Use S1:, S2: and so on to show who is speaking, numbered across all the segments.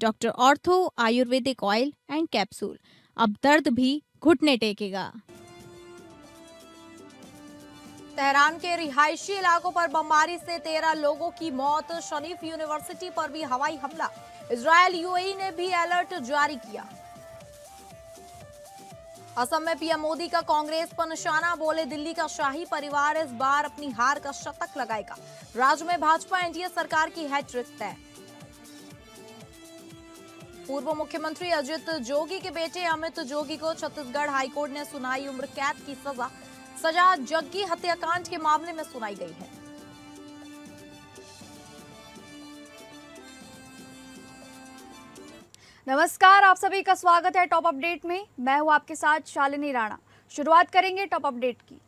S1: Doctor ortho Ayurvedic oil and capsule. अब दर्द भी घुटने टेकेगा।
S2: तेहरान के रिहायशी इलाकों पर बमबारी से 13 लोगों की मौत। शरीफ यूनिवर्सिटी पर भी हवाई हमला। इजरायल यूएई ने भी अलर्ट जारी किया। असम में पीएम मोदी का कांग्रेस पर निशाना। बोले दिल्ली का शाही परिवार इस बार अपनी हार का शतक लगाएगा। राज्य में भाजपा एनडीए सरकार की हैट्रिक तय। पूर्व मुख्यमंत्री अजित जोगी के बेटे अमित जोगी को छत्तीसगढ़ हाईकोर्ट ने सुनाई उम्र कैद की सजा। सजा जग्गी हत्याकांड के मामले में सुनाई गई है।
S3: नमस्कार, आप सभी का स्वागत है टॉप अपडेट में। मैं हूं आपके साथ शालिनी राणा। शुरुआत करेंगे टॉप अपडेट की।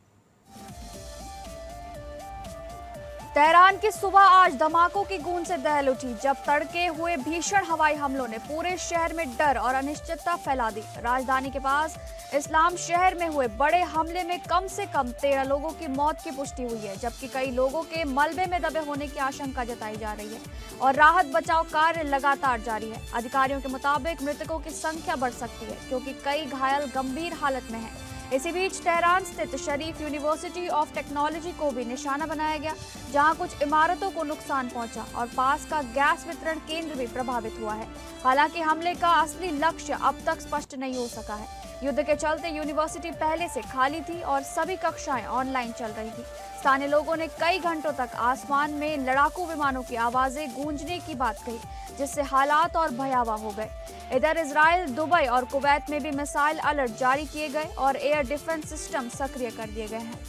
S3: तेहरान की सुबह आज धमाकों की गूंज से दहल उठी जब तड़के हुए भीषण हवाई हमलों ने पूरे शहर में डर और अनिश्चितता फैला दी। राजधानी के पास इस्लाम शहर में हुए बड़े हमले में कम से कम 13 लोगों की मौत की पुष्टि हुई है, जबकि कई लोगों के मलबे में दबे होने की आशंका जताई जा रही है और राहत बचाव कार्य लगातार जारी है। अधिकारियों के मुताबिक मृतकों की संख्या बढ़ सकती है क्योंकि कई घायल गंभीर हालत में हैं। इसी बीच तेहरान स्थित शरीफ यूनिवर्सिटी ऑफ टेक्नोलॉजी को भी निशाना बनाया गया, जहां कुछ इमारतों को नुकसान पहुंचा और पास का गैस वितरण केंद्र भी प्रभावित हुआ है। हालांकि हमले का असली लक्ष्य अब तक स्पष्ट नहीं हो सका है। युद्ध के चलते यूनिवर्सिटी पहले से खाली थी और सभी कक्षाएं ऑनलाइन चल रही थी। स्थानीय लोगों ने कई घंटों तक आसमान में लड़ाकू विमानों की आवाजें गूंजने की बात कही, जिससे हालात और भयावह हो गए। इधर इजराइल, दुबई और कुवैत में भी मिसाइल अलर्ट जारी किए गए और एयर डिफेंस सिस्टम सक्रिय कर दिए गए हैं।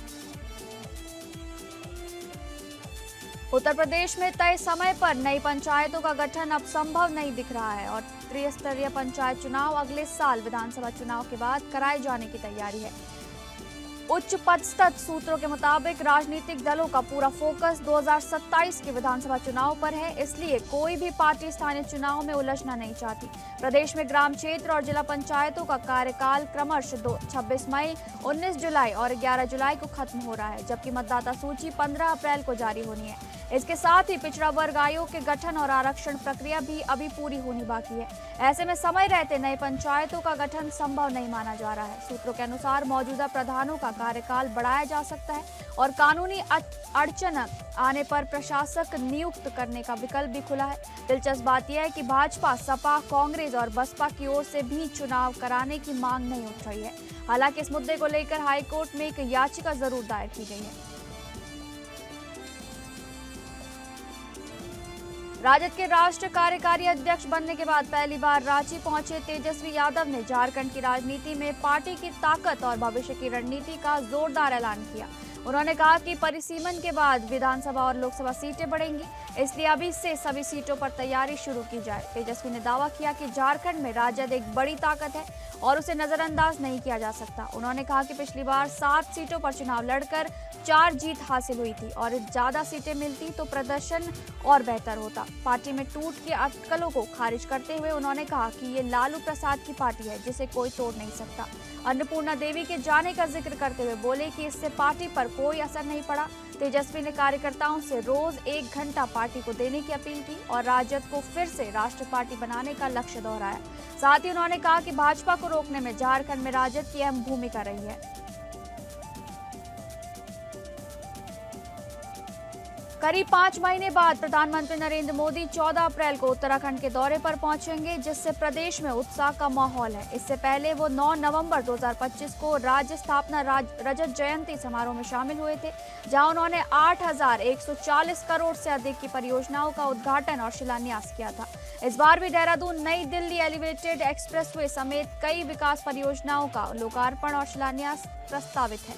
S3: उत्तर प्रदेश में तय समय पर नई पंचायतों का गठन अब संभव नहीं दिख रहा है और त्रिस्तरीय पंचायत चुनाव अगले साल विधानसभा चुनाव के बाद कराए जाने की तैयारी है। उच्च पदस्थ सूत्रों के मुताबिक राजनीतिक दलों का पूरा फोकस 2027 के विधानसभा चुनाव पर है, इसलिए कोई भी पार्टी स्थानीय चुनाव में उलझना नहीं चाहती। प्रदेश में ग्राम क्षेत्र और जिला पंचायतों का कार्यकाल क्रमशः 26 मई, 19 जुलाई और 11 जुलाई को खत्म हो रहा है, जबकि मतदाता सूची 15 अप्रैल को जारी होनी है। इसके साथ ही पिछड़ा वर्ग आयोग के गठन और आरक्षण प्रक्रिया भी अभी पूरी होनी बाकी है। ऐसे में समय रहते नई पंचायतों का गठन संभव नहीं माना जा रहा है। सूत्रों के अनुसार मौजूदा प्रधानों का कार्यकाल बढ़ाया जा सकता है और कानूनी अड़चन आने पर प्रशासक नियुक्त करने का विकल्प भी खुला है। दिलचस्प बात यह है कि भाजपा, सपा, कांग्रेस और बसपा की ओर से भी चुनाव कराने की मांग नहीं उठ रही है। हालांकि इस मुद्दे को लेकर हाईकोर्ट में एक याचिका जरूर दायर की गई है। राजद के राष्ट्रीय कार्यकारी अध्यक्ष बनने के बाद पहली बार रांची पहुंचे तेजस्वी यादव ने झारखंड की राजनीति में पार्टी की ताकत और भविष्य की रणनीति का जोरदार ऐलान किया। उन्होंने कहा कि परिसीमन के बाद विधानसभा और लोकसभा सीटें बढ़ेंगी, इसलिए अभी से सभी सीटों पर तैयारी शुरू की जाए। तेजस्वी ने दावा किया कि झारखंड में राजद एक बड़ी ताकत है और उसे नजरअंदाज नहीं किया जा सकता। उन्होंने कहा कि पिछली बार 7 सीटों पर चुनाव लड़कर 4 जीत हासिल हुई थी और ज्यादा सीटें मिलती तो प्रदर्शन और बेहतर होता। पार्टी में टूट की अटकलों को खारिज करते हुए उन्होंने कहा कि ये लालू प्रसाद की पार्टी है जिसे कोई तोड़ नहीं सकता। अन्नपूर्णा देवी के जाने का जिक्र करते हुए बोले कि इससे पार्टी पर कोई असर नहीं पड़ा। तेजस्वी ने कार्यकर्ताओं से रोज 1 घंटा पार्टी को देने की अपील की और राजद को फिर से राष्ट्रीय पार्टी बनाने का लक्ष्य दोहराया। साथ ही उन्होंने कहा कि भाजपा को रोकने में झारखंड में राजद की अहम भूमिका रही है। करीब 5 महीने बाद प्रधानमंत्री नरेंद्र मोदी 14 अप्रैल को उत्तराखंड के दौरे पर पहुंचेंगे, जिससे प्रदेश में उत्साह का माहौल है। इससे पहले वो 9 नवंबर 2025 को राज्य स्थापना रजत जयंती समारोह में शामिल हुए थे, जहां उन्होंने 8,140 करोड़ से अधिक की परियोजनाओं का उद्घाटन और शिलान्यास किया था। इस बार भी देहरादून नई दिल्ली एलिवेटेड एक्सप्रेसवे समेत कई विकास परियोजनाओं का लोकार्पण और शिलान्यास प्रस्तावित है।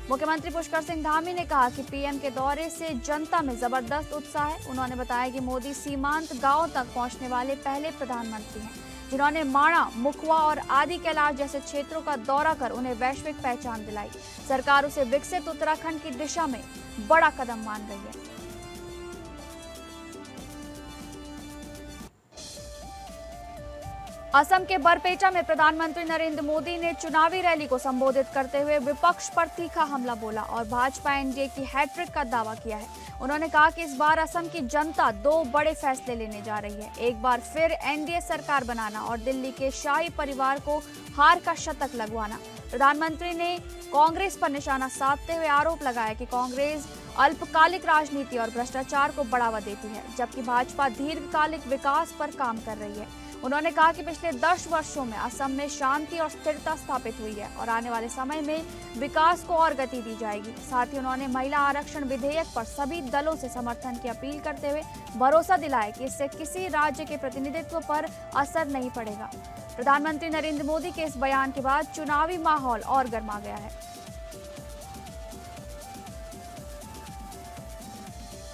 S3: मुख्यमंत्री पुष्कर सिंह धामी ने कहा कि पीएम के दौरे से जनता में जबरदस्त उत्साह है। उन्होंने बताया कि मोदी सीमांत गांव तक पहुंचने वाले पहले प्रधानमंत्री हैं, जिन्होंने माणा, मुखवा और आदि कैलाश जैसे क्षेत्रों का दौरा कर उन्हें वैश्विक पहचान दिलाई। सरकार उसे विकसित उत्तराखंड की दिशा में बड़ा कदम मान रही है। असम के बरपेटा में प्रधानमंत्री नरेंद्र मोदी ने चुनावी रैली को संबोधित करते हुए विपक्ष पर तीखा हमला बोला और भाजपा एनडीए की हैट्रिक का दावा किया है। उन्होंने कहा कि इस बार असम की जनता 2 बड़े फैसले लेने जा रही है, एक बार फिर एनडीए सरकार बनाना और दिल्ली के शाही परिवार को हार का शतक लगवाना। प्रधानमंत्री ने कांग्रेस पर निशाना साधते हुए आरोप लगाया कि कांग्रेस अल्पकालिक राजनीति और भ्रष्टाचार को बढ़ावा देती है, जबकि भाजपा दीर्घकालिक विकास पर काम कर रही है। उन्होंने कहा कि पिछले 10 वर्षों में असम में शांति और स्थिरता स्थापित हुई है और आने वाले समय में विकास को और गति दी जाएगी। साथ ही उन्होंने महिला आरक्षण विधेयक पर सभी दलों से समर्थन की अपील करते हुए भरोसा दिलाया कि इससे किसी राज्य के प्रतिनिधित्व पर असर नहीं पड़ेगा। प्रधानमंत्री नरेंद्र मोदी के इस बयान के बाद चुनावी माहौल और गर्मा गया है।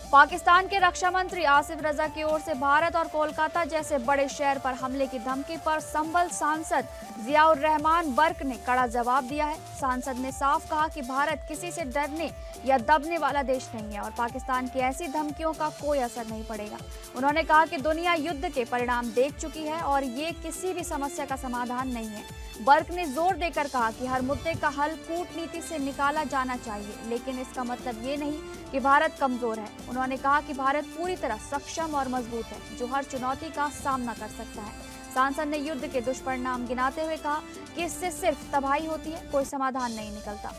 S3: पाकिस्तान के रक्षा मंत्री आसिफ रजा की ओर से भारत और कोलकाता जैसे बड़े शहर पर हमले की धमकी पर संभल सांसद जियाउर रहमान बर्क ने कड़ा जवाब दिया है। सांसद ने साफ कहा कि भारत किसी से डरने या दबने वाला देश नहीं है और पाकिस्तान की ऐसी धमकियों का कोई असर नहीं पड़ेगा। उन्होंने कहा कि दुनिया युद्ध के परिणाम देख चुकी है और ये किसी भी समस्या का समाधान नहीं है। बर्क ने जोर देकर कहा कि हर मुद्दे का हल कूटनीति से निकाला जाना चाहिए, लेकिन इसका मतलब ये नहीं कि भारत कमजोर है। उन्होंने कहा कि भारत पूरी तरह सक्षम और मजबूत है, जो हर चुनौती का सामना कर सकता है। सांसद ने युद्ध के दुष्परिणाम गिनाते हुए कहा कि इससे सिर्फ तबाही होती है, कोई समाधान नहीं निकलता।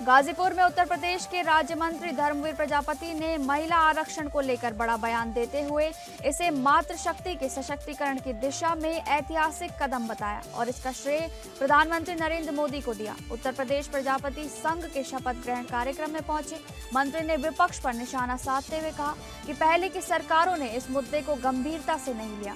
S3: गाजीपुर में उत्तर प्रदेश के राज्य मंत्री धर्मवीर प्रजापति ने महिला आरक्षण को लेकर बड़ा बयान देते हुए इसे मातृशक्ति के सशक्तिकरण की दिशा में ऐतिहासिक कदम बताया और इसका श्रेय प्रधानमंत्री नरेंद्र मोदी को दिया। उत्तर प्रदेश प्रजापति संघ के शपथ ग्रहण कार्यक्रम में पहुंचे मंत्री ने विपक्ष पर निशाना साधते हुए कहा कि पहले की सरकारों ने इस मुद्दे को गंभीरता से नहीं लिया।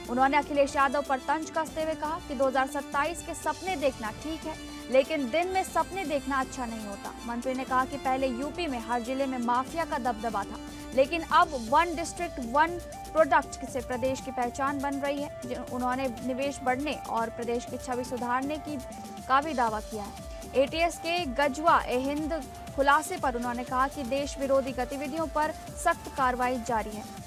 S3: उन्होंने अखिलेश यादव पर तंज कसते हुए कहा कि 2027 के सपने देखना ठीक है, लेकिन दिन में सपने देखना अच्छा नहीं होता। मंत्री ने कहा कि पहले यूपी में हर जिले में माफिया का दबदबा था, लेकिन अब 1 डिस्ट्रिक्ट 1 प्रोडक्ट से प्रदेश की पहचान बन रही है। उन्होंने निवेश बढ़ने और प्रदेश की छवि सुधारने का भी दावा किया है। एटीएस के गजवा ए हिंद खुलासे पर उन्होंने कहा कि देश विरोधी गतिविधियों पर सख्त कार्रवाई जारी है।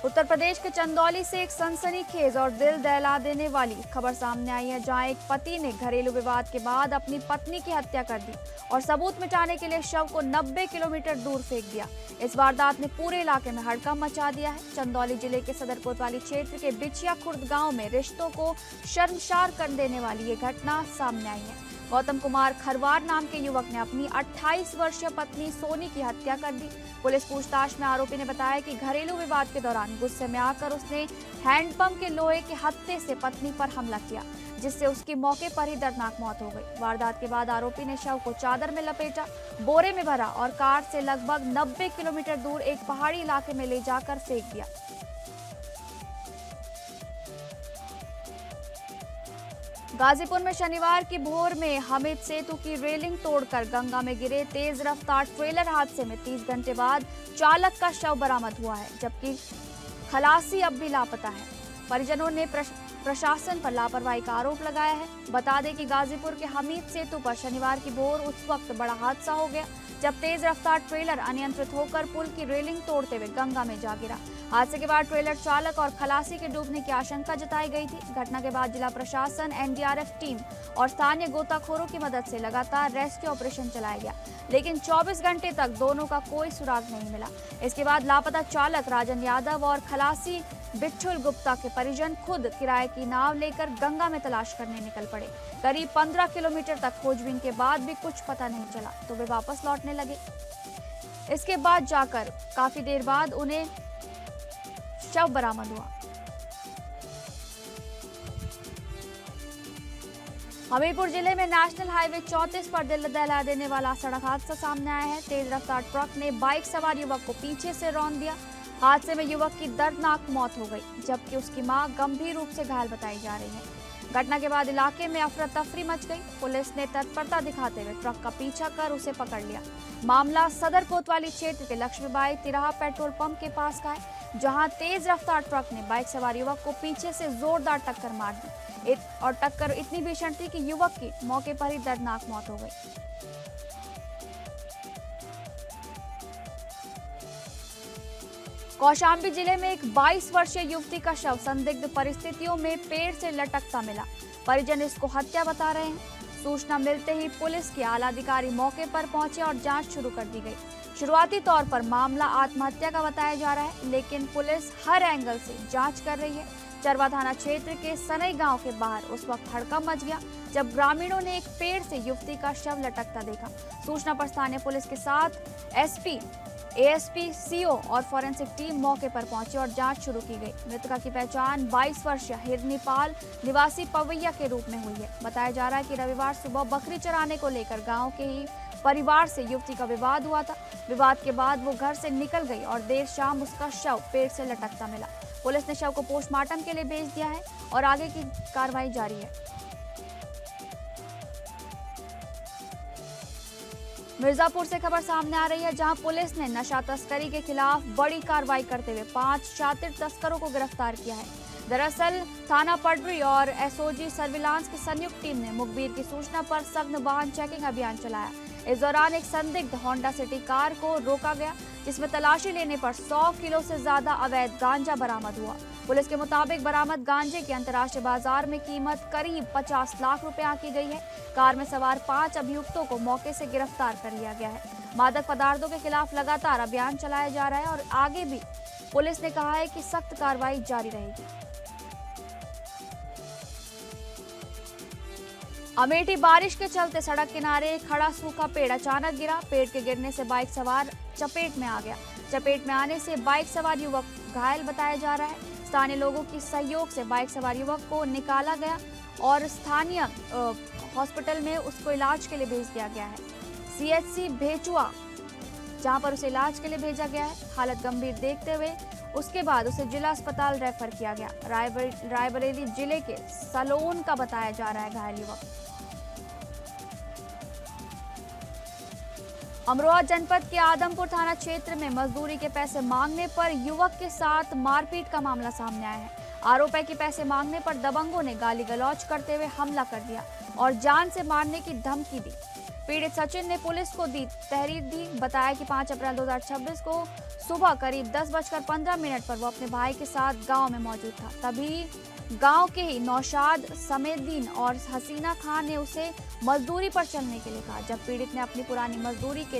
S3: उत्तर प्रदेश के चंदौली से एक सनसनीखेज और दिल दहला देने वाली खबर सामने आई है, जहां एक पति ने घरेलू विवाद के बाद अपनी पत्नी की हत्या कर दी और सबूत मिटाने के लिए शव को 90 किलोमीटर दूर फेंक दिया। इस वारदात ने पूरे इलाके में हड़कंप मचा दिया है। चंदौली जिले के सदर कोतवाली क्षेत्र के बिछिया खुर्द गांव में रिश्तों को शर्मसार कर देने वाली ये घटना सामने आई है। गौतम कुमार खरवार नाम के युवक ने अपनी 28 वर्षीय पत्नी सोनी की हत्या कर दी। पुलिस पूछताछ में आरोपी ने बताया कि घरेलू विवाद के दौरान गुस्से में आकर उसने हैंडपंप के लोहे के हत्थे से पत्नी पर हमला किया, जिससे उसकी मौके पर ही दर्दनाक मौत हो गई। वारदात के बाद आरोपी ने शव को चादर में लपेटा, बोरे में भरा और कार से लगभग 90 किलोमीटर दूर एक पहाड़ी इलाके में ले जाकर फेंक दिया। गाजीपुर में शनिवार की भोर में हमीद सेतु की रेलिंग तोड़कर गंगा में गिरे तेज रफ्तार ट्रेलर हादसे में 30 घंटे बाद चालक का शव बरामद हुआ है, जबकि खलासी अब भी लापता है। परिजनों ने प्रशासन पर लापरवाही का आरोप लगाया है। बता दें कि गाजीपुर के हमीद सेतु पर शनिवार की भोर उस वक्त बड़ा हादसा हो गया जब तेज रफ्तार ट्रेलर अनियंत्रित होकर पुल की रेलिंग तोड़ते हुए गंगा में जा गिरा। हादसे के बाद ट्रेलर चालक और खलासी के डूबने की आशंका जताई गई थी। घटना के बाद जिला प्रशासन, एनडीआरएफ टीम और स्थानीय गोताखोरों की मदद से लगातार रेस्क्यू ऑपरेशन चलाया गया, लेकिन 24 घंटे तक दोनों का कोई सुराग नहीं मिला। इसके बाद लापता चालक राजन यादव और खलासी बिट्ठुल गुप्ता के परिजन खुद किराए की नाव लेकर गंगा में तलाश करने निकल पड़े। करीब 15 किलोमीटर तक खोजबीन के बाद भी कुछ पता नहीं चला तो वे वापस लौटने लगे। इसके बाद जाकर काफी देर बाद उन्हें शव बरामद हुआ। हमीरपुर जिले में नेशनल हाईवे 34 पर दिल दहला देने वाला सड़क हादसा सामने आया है। तेज रफ्तार ट्रक ने बाइक सवार युवक को पीछे से रौंद दिया। हादसे में युवक की दर्दनाक मौत हो गई, जबकि उसकी मां गंभीर रूप से घायल बताई जा रही है। घटना के बाद इलाके में अफरा तफरी मच गई। पुलिस ने तत्परता दिखाते हुए ट्रक का पीछा कर उसे पकड़ लिया। मामला सदर कोतवाली क्षेत्र के लक्ष्मीबाई तिराहा पेट्रोल पंप के पास का है, जहां तेज रफ्तार ट्रक ने बाइक सवार युवक को पीछे से जोरदार टक्कर मार दी और टक्कर इतनी भीषण थी कि युवक की मौके पर ही दर्दनाक मौत हो गई। कौशाम्बी जिले में एक 22 वर्षीय युवती का शव संदिग्ध परिस्थितियों में पेड़ से लटकता मिला। परिजन इसको हत्या बता रहे हैं। सूचना मिलते ही पुलिस के आला अधिकारी मौके पर पहुंचे और जांच शुरू कर दी गई। शुरुआती तौर पर मामला आत्महत्या का बताया जा रहा है, लेकिन पुलिस हर एंगल से जांच कर रही है। चरवा थाना क्षेत्र के सनई गांव के बाहर उस वक्त हड़कंप मच गया जब ग्रामीणों ने एक पेड़ से युवती का शव लटकता देखा। सूचना पर स्थानीय पुलिस के साथ एसपी, एएसपी, सीओ और फॉरेंसिक टीम मौके पर पहुंची और जांच शुरू की गई। मृतका की पहचान 22 वर्षीय हिरनीपाल निवासी पवैया के रूप में हुई है। बताया जा रहा है कि रविवार सुबह बकरी चराने को लेकर गांव के ही परिवार से युवती का विवाद हुआ था। विवाद के बाद वो घर से निकल गई और देर शाम उसका शव पेड़ से लटकता मिला। पुलिस ने शव को पोस्टमार्टम के लिए भेज दिया है और आगे की कार्रवाई जारी है। मिर्जापुर से खबर सामने आ रही है, जहां पुलिस ने नशा तस्करी के खिलाफ बड़ी कार्रवाई करते हुए 5 शातिर तस्करों को गिरफ्तार किया है। दरअसल थाना पटरी और एसओजी सर्विलांस की संयुक्त टीम ने मुखबिर की सूचना पर सघन वाहन चेकिंग अभियान चलाया। इस दौरान एक संदिग्ध होंडा सिटी कार को रोका गया, जिसमें तलाशी लेने पर 100 किलो से ज्यादा अवैध गांजा बरामद हुआ। पुलिस के मुताबिक बरामद गांजे की अंतर्राष्ट्रीय बाजार में कीमत करीब 50 लाख रुपए आंकी गई है। कार में सवार 5 अभियुक्तों को मौके से गिरफ्तार कर लिया गया है। मादक पदार्थों के खिलाफ लगातार अभियान चलाया जा रहा है और आगे भी पुलिस ने कहा है कि सख्त कार्रवाई जारी रहेगी। अमेठी बारिश के चलते सड़क किनारे खड़ा सूखा पेड़ अचानक गिरा। पेड़ के गिरने से बाइक सवार चपेट में आ गया। चपेट में आने से बाइक सवार युवक घायल बताया जा रहा है। स्थानीय लोगों की सहयोग से बाइक सवार युवक को निकाला गया और स्थानीय हॉस्पिटल में उसको इलाज के लिए भेज दिया गया है। सीएचसी भेचुआ, जहां पर उसे इलाज के लिए भेजा गया है। हालत गंभीर देखते हुए उसके बाद उसे जिला अस्पताल रेफर किया गया। रायबरेली जिले के सलोन का बताया जा रहा है घायल युवक। अमरोहा जनपद के आदमपुर थाना क्षेत्र में मजदूरी के पैसे मांगने पर युवक के साथ मारपीट का मामला सामने आया है। आरोप है कि पैसे मांगने पर दबंगों ने गाली गलौज करते हुए हमला कर दिया और जान से मारने की धमकी दी। पीड़ित सचिन ने पुलिस को दी तहरीर दी। बताया कि 5 अप्रैल 2026 को सुबह करीब 10:15 पर वो अपने भाई के साथ गांव में मौजूद था। तभी गांव के ही नौशाद समेद्दीन और हसीना खान ने उसे मजदूरी पर चलने के लिए कहा। जब पीड़ित ने अपनी पुरानी मजदूरी के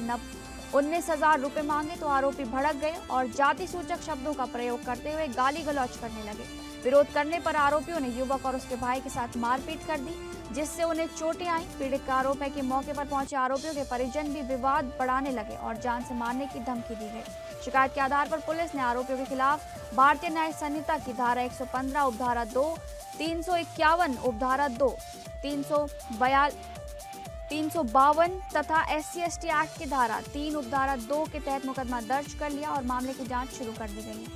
S3: 19,000 रुपए मांगे तो आरोपी भड़क गए और जाति सूचक शब्दों का प्रयोग करते हुए गाली गलौज करने लगे। विरोध करने पर आरोपियों ने युवक और उसके भाई के साथ मारपीट कर दी, जिससे उन्हें चोटें आई। पीड़ित का आरोप है कि मौके पर पहुंचे आरोपियों के परिजन भी विवाद बढ़ाने लगे और जान से मारने की धमकी दी गई। शिकायत के आधार पर पुलिस ने आरोपियों के खिलाफ भारतीय न्याय संहिता की धारा 115 उपधारा 2, 351 उपधारा 2, 352 तथा SC/ST एक्ट की धारा 3 उपधारा 2 के तहत मुकदमा दर्ज कर लिया और मामले की जांच शुरू कर दी गई है।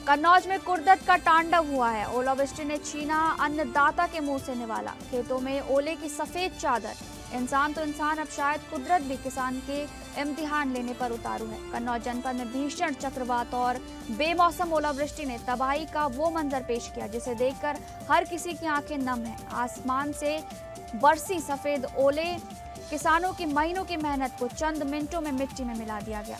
S3: कन्नौज में कुर्दत का तांडव हुआ है। ओलावृष्टि ने छीना अन्नदाता के मुंह से निवाला। खेतों में ओले की सफेद चादर। इंसान तो इंसान, अब शायद कुदरत भी किसान के इम्तिहान लेने पर उतारू है। कन्नौज जनपद में भीषण चक्रवात और बेमौसम ओलावृष्टि ने तबाही का वो मंजर पेश किया जिसे देखकर हर किसी की आंखें नम हैं। आसमान से बरसी सफेद ओले किसानों की महीनों की मेहनत को चंद मिनटों में मिट्टी में मिला दिया गया।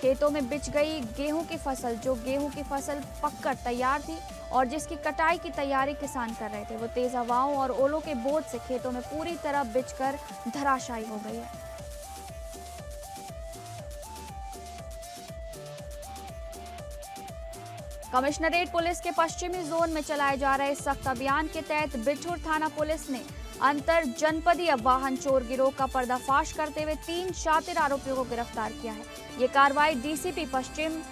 S3: खेतों में बिछ गई गेहूं की फसल, जो गेहूं की फसल पककर तैयार थी और जिसकी कटाई की तैयारी किसान कर रहे थे, वो तेज हवाओं और ओलों के बोझ से खेतों में पूरी तरह बिछकर धराशायी हो गई है। कमिश्नरेट पुलिस के पश्चिमी जोन में चलाए जा रहे सख्त अभियान के तहत बिठूर थाना पुलिस ने अंतर जनपदीय वाहन चोर गिरोह का पर्दाफाश करते हुए 3 शातिर आरोपियों को गिरफ्तार किया है। ये कार्रवाई डीसीपी पश्चिम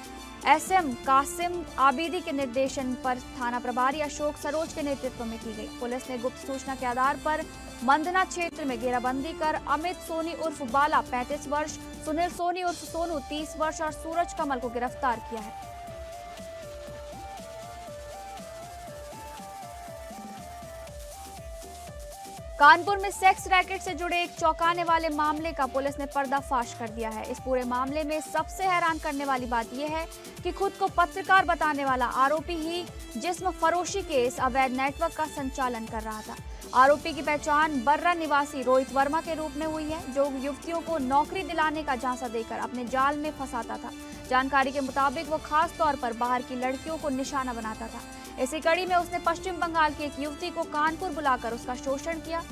S3: SM कासिम आबिदी के निर्देशन पर थाना प्रभारी अशोक सरोज के नेतृत्व में की गई। पुलिस ने गुप्त सूचना के आधार पर मंदना क्षेत्र में घेराबंदी कर अमित सोनी उर्फ बाला 35 वर्ष, सुनील सोनी उर्फ सोनू 30 वर्ष और सूरज कमल को गिरफ्तार किया है। कानपुर में सेक्स रैकेट से जुड़े एक चौंकाने वाले मामले का पुलिस ने पर्दाफाश कर दिया है। इस पूरे मामले में सबसे हैरान करने वाली बात यह है कि खुद को पत्रकार बताने वाला आरोपी ही जिस्म फरोशी के इस अवैध नेटवर्क का संचालन कर रहा था। आरोपी की पहचान बर्रा निवासी रोहित वर्मा के रूप में हुई है, जो युवतियों को नौकरी दिलाने का झांसा देकर अपने जाल में फंसाता था। जानकारी के मुताबिक वो खास तौर पर बाहर की लड़कियों को निशाना बनाता था। इसी कड़ी में उसने पश्चिम बंगाल की एक युवती को कानपुर बुलाकर उसका शोषण किया।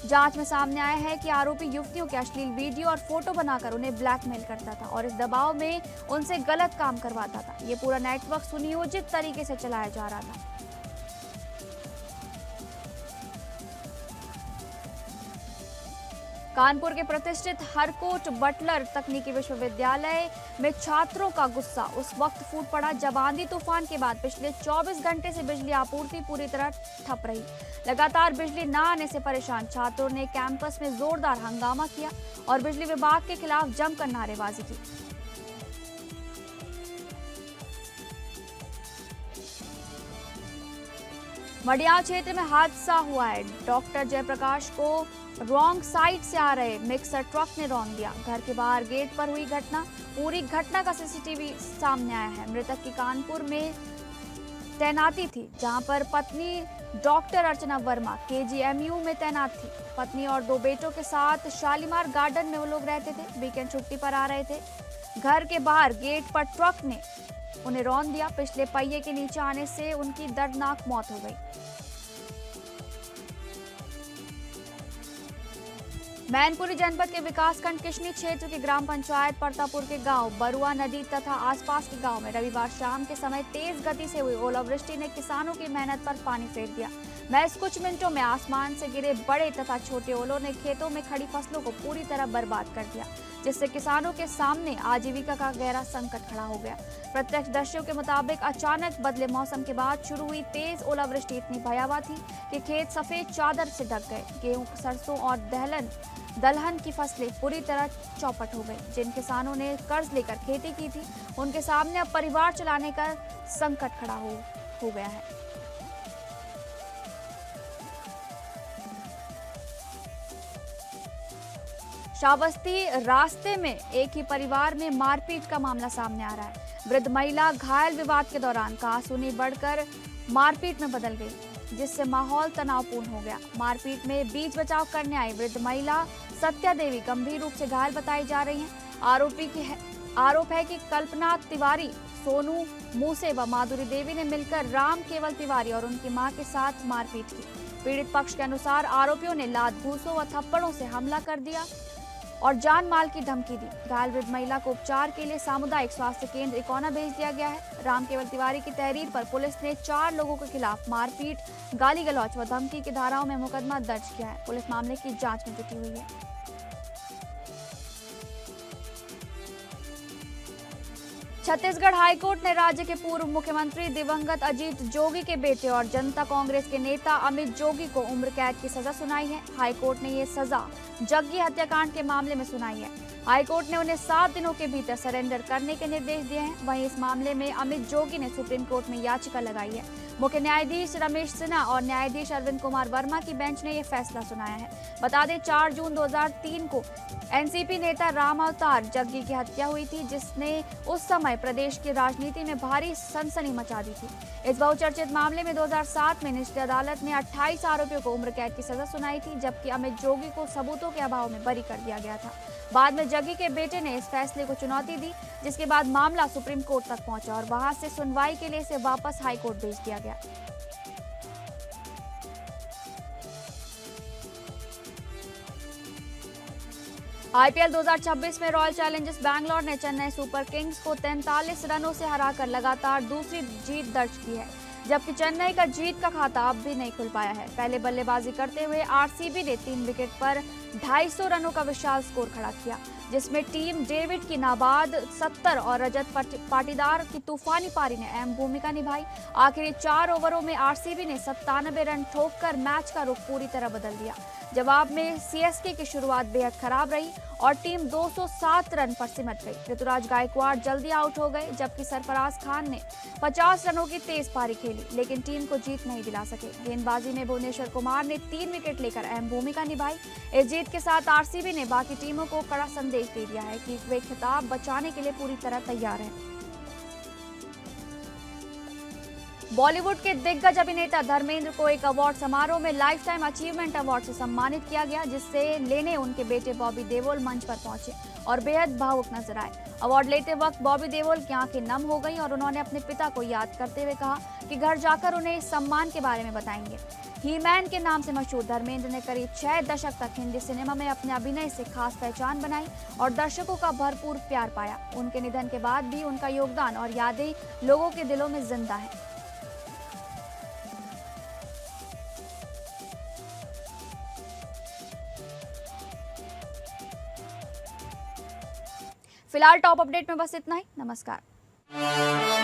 S3: जांच में सामने आया है कि आरोपी युवतियों के अश्लील वीडियो और फोटो बनाकर उन्हें ब्लैकमेल करता था और इस दबाव में उनसे गलत काम करवाता था। ये पूरा नेटवर्क सुनियोजित तरीके से चलाया जा रहा था। कानपुर के प्रतिष्ठित हरकोट बटलर तकनीकी विश्वविद्यालय में छात्रों का गुस्सा उस वक्त फूट पड़ा जब आंधी तूफान के बाद पिछले 24 घंटे से बिजली आपूर्ति पूरी तरह ठप रही। लगातार बिजली न आने से परेशान छात्रों ने कैंपस में जोरदार हंगामा किया और बिजली विभाग के खिलाफ जमकर नारेबाजी की। मडियाल क्षेत्र में हादसा हुआ है। डॉक्टर जयप्रकाश को रॉन्ग साइड से आ रहे मिक्सर ट्रक ने रौंद दिया। घर के बाहर गेट पर हुई घटना। पूरी घटना का सीसीटीवी सामने आया है। मृतक की कानपुर में तैनाती थी, जहां पर पत्नी डॉक्टर अर्चना वर्मा केजीएमयू में तैनात थी। पत्नी और 2 बेटों के साथ शालीमार गार्डन में वो लोग रहते थे। वीकेंड छुट्टी पर आ रहे थे। घर के बाहर गेट पर ट्रक ने उन्हें रौंद दिया। पिछले पहिए के नीचे आने से उनकी दर्दनाक मौत हो गई। मैनपुरी जनपद के विकासखंड किशनी क्षेत्र के ग्राम पंचायत परतापुर के गांव बरुआ नदी तथा आसपास के गांव में रविवार शाम के समय तेज गति से हुई ओलावृष्टि ने किसानों की मेहनत पर पानी फेर दिया। महज कुछ मिनटों में आसमान से गिरे बड़े तथा छोटे ओलों ने खेतों में खड़ी फसलों को पूरी तरह बर्बाद कर दिया, जिससे किसानों के सामने आजीविका का गहरा संकट खड़ा हो गया। प्रत्यक्षदर्शियों के मुताबिक अचानक बदले मौसम के बाद शुरू हुई तेज ओलावृष्टि इतनी भयावह थी कि खेत सफेद चादर से ढक गए। गेहूं, सरसों और दलहन की फसलें पूरी तरह चौपट हो गई। जिन किसानों ने कर्ज लेकर खेती की थी, उनके सामने अब परिवार चलाने का संकट खड़ा हो गया है। श्रावस्ती रास्ते में एक ही परिवार में मारपीट का मामला सामने आ रहा है। वृद्ध महिला घायल। विवाद के दौरान कहासुनी बढ़कर मारपीट में बदल गई, जिससे माहौल तनावपूर्ण हो गया। मारपीट में बीच बचाव करने आई वृद्ध महिला सत्या देवी गंभीर रूप से घायल बताई जा रही हैं। आरोप है कि कल्पना तिवारी, सोनू मूसे व माधुरी देवी ने मिलकर राम केवल तिवारी और उनकी मां के साथ मारपीट की। पीड़ित पक्ष के अनुसार आरोपियों ने लात घूंसों व थप्पड़ों से हमला कर दिया और जान माल की धमकी दी। घायल वृद्ध महिला को उपचार के लिए सामुदायिक स्वास्थ्य केंद्र इकोना भेज दिया गया है। राम केवल तिवारी की तहरीर पर पुलिस ने 4 लोगों के खिलाफ मारपीट, गाली गलौज व धमकी की धाराओं में मुकदमा दर्ज किया है। पुलिस मामले की जांच में जुटी हुई है। छत्तीसगढ़ हाईकोर्ट ने राज्य के पूर्व मुख्यमंत्री दिवंगत अजीत जोगी के बेटे और जनता कांग्रेस के नेता अमित जोगी को उम्र कैद की सजा सुनाई है। हाईकोर्ट ने ये सजा जग्गी हत्याकांड के मामले में सुनाई है। हाईकोर्ट ने उन्हें 7 दिनों के भीतर सरेंडर करने के निर्देश दिए हैं। वहीं इस मामले में अमित जोगी ने सुप्रीम कोर्ट में याचिका लगाई है। मुख्य न्यायाधीश रमेश सिन्हा और न्यायाधीश अरविंद कुमार वर्मा की बेंच ने यह फैसला सुनाया है। बता दें 4 जून 2003 को एनसीपी नेता राम अवतार जग्गी की हत्या हुई थी, जिसने उस समय प्रदेश की राजनीति में भारी सनसनी मचा दी थी। इस बहुचर्चित मामले में 2007 में निचली अदालत ने 28 आरोपियों को उम्र कैद की सजा सुनाई थी, जबकि अमित जोगी को सबूतों के अभाव में बरी कर दिया गया था। बाद में जग्गी के बेटे ने इस फैसले को चुनौती दी, जिसके बाद मामला सुप्रीम कोर्ट तक पहुंचा और वहां से सुनवाई के लिए इसे वापस हाई कोर्ट भेज दिया गया। आईपीएल 2026 में रॉयल चैलेंजर्स बैंगलोर ने चेन्नई सुपर किंग्स को 43 रनों से हराकर लगातार दूसरी जीत दर्ज की है, जबकि चेन्नई का जीत का खाता अब भी नहीं खुल पाया है। पहले बल्लेबाजी करते हुए आरसीबी ने 3 विकेट पर 250 रनों का विशाल स्कोर खड़ा किया। जिसमें टीम डेविड की नाबाद 70 और रजत पाटीदार की तूफानी पारी ने अहम भूमिका निभाई। आखिरी 4 ओवरों में आरसीबी ने 97 रन ठोककर मैच का रुख पूरी तरह बदल दिया। जवाब में सीएसके की शुरुआत बेहद खराब रही और टीम 207 रन पर सिमट गई। ऋतुराज गायकवाड़ जल्दी आउट हो गए, जबकि सरफराज खान ने 50 रनों की तेज पारी खेली, लेकिन टीम को जीत नहीं दिला सके। गेंदबाजी में भुवनेश्वर कुमार ने 3 विकेट लेकर अहम भूमिका निभाई। इस जीत के साथ आरसीबी ने बाकी टीमों को कड़ा संदेश दे दिया है कि वे खिताब बचाने के लिए पूरी तरह तैयार हैं। बॉलीवुड के दिग्गज अभिनेता धर्मेंद्र को एक अवार्ड समारोह में लाइफ टाइम अचीवमेंट अवार्ड से सम्मानित किया गया, जिससे लेने उनके बेटे बॉबी देओल मंच पर पहुंचे और बेहद भावुक नजर आए। अवार्ड लेते वक्त बॉबी देओल की आंखें नम हो गईं और उन्होंने अपने पिता को याद करते हुए कहा कि घर जाकर उन्हें इस सम्मान के बारे में बताएंगे। ही मैन के नाम से मशहूर धर्मेंद्र ने करीब 6 दशक तक हिंदी सिनेमा में अपने अभिनय से खास पहचान बनाई और दर्शकों का भरपूर प्यार पाया। उनके निधन के बाद भी उनका योगदान और यादें लोगों के दिलों में जिंदा है। फिलहाल टॉप अपडेट में बस इतना ही। नमस्कार।